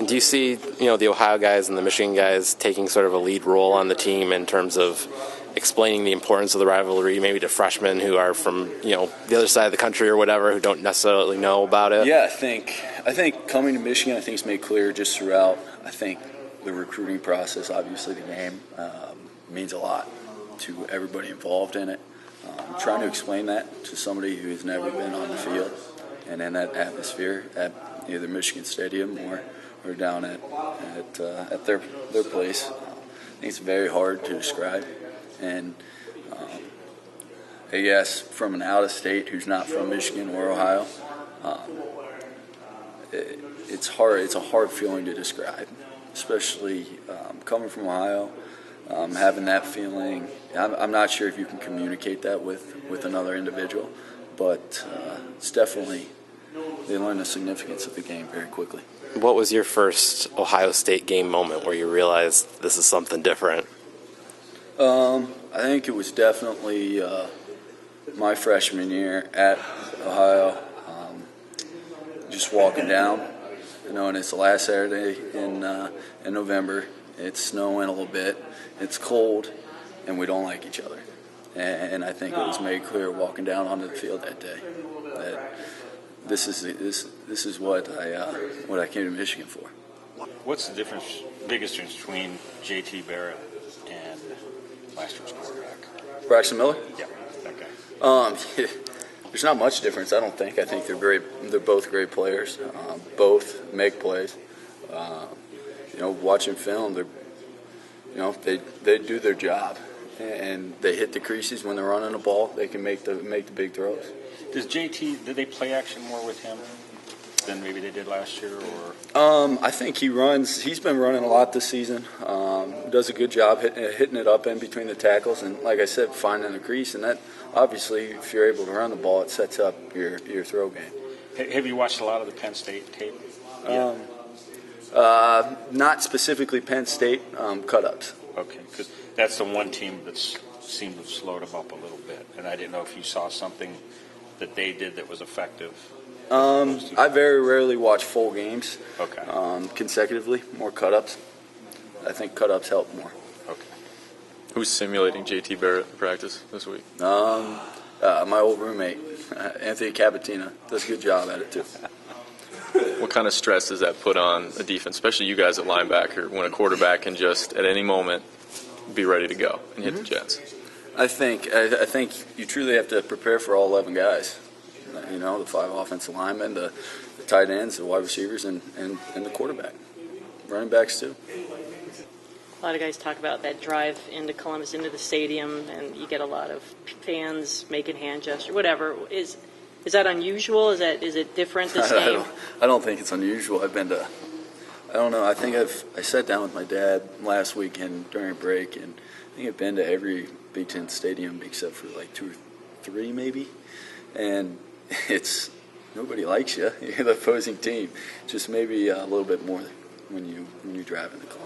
Do you see, the Ohio guys and the Michigan guys taking sort of a lead role on the team in terms of explaining the importance of the rivalry, maybe to freshmen who are from, the other side of the country or whatever, who don't necessarily know about it? Yeah, I think coming to Michigan, I think it's made clear just throughout. I think the recruiting process, obviously the game, means a lot to everybody involved in it. Trying to explain that to somebody who has never been on the field and in that atmosphere at either Michigan Stadium or down at their place, I think it's very hard to describe. And I guess from an out-of-state who's not from Michigan or Ohio, it's hard. It's a hard feeling to describe, especially coming from Ohio, having that feeling. I'm not sure if you can communicate that with another individual, but it's definitely, they learn the significance of the game very quickly. What was your first Ohio State game moment where you realized this is something different? I think it was definitely my freshman year at Ohio, just walking down, and it's the last Saturday in November. It's snowing a little bit, it's cold, and we don't like each other. And I think it was made clear walking down onto the field that day that this is what I came to Michigan for. What's the biggest difference between JT Barrett and last year's quarterback? Braxton Miller? Yeah, that guy. There's not much difference, I don't think. I think they're great. They're both great players. Both make plays. Watching film, they do their job, and they hit the creases when they're running the ball. They can make the big throws. Did they play action more with him than maybe they did last year, or? I think he's been running a lot this season. Does a good job hitting it up in between the tackles, and like I said, finding the crease. And that, obviously, if you're able to run the ball, it sets up your throw game. Have you watched a lot of the Penn State tape? Not specifically Penn State, cut-ups. Okay, because that's the one team that's seemed to have slowed them up a little bit, and I didn't know if you saw something that they did that was effective. I very rarely watch full games. Okay. Consecutively, more cut-ups. I think cut-ups help more. Okay. Who's simulating JT Barrett in practice this week? My old roommate, Anthony Capatina, does a good job at it too. What kind of stress does that put on a defense, especially you guys at linebacker, when a quarterback can just at any moment be ready to go and hit the Jets? I think you truly have to prepare for all 11 guys. The 5 offensive linemen, the tight ends, the wide receivers, and the quarterback. Running backs too. A lot of guys talk about that drive into Columbus, into the stadium, and you get a lot of fans making hand gestures, whatever. Is that unusual? Is it different this game? I don't think it's unusual. I don't know. I think I sat down with my dad last weekend during a break, and I think I've been to every Big Ten stadium except for like 2 or 3 maybe, and it's nobody likes you. You're the opposing team. Just maybe a little bit more when you drive into Columbus.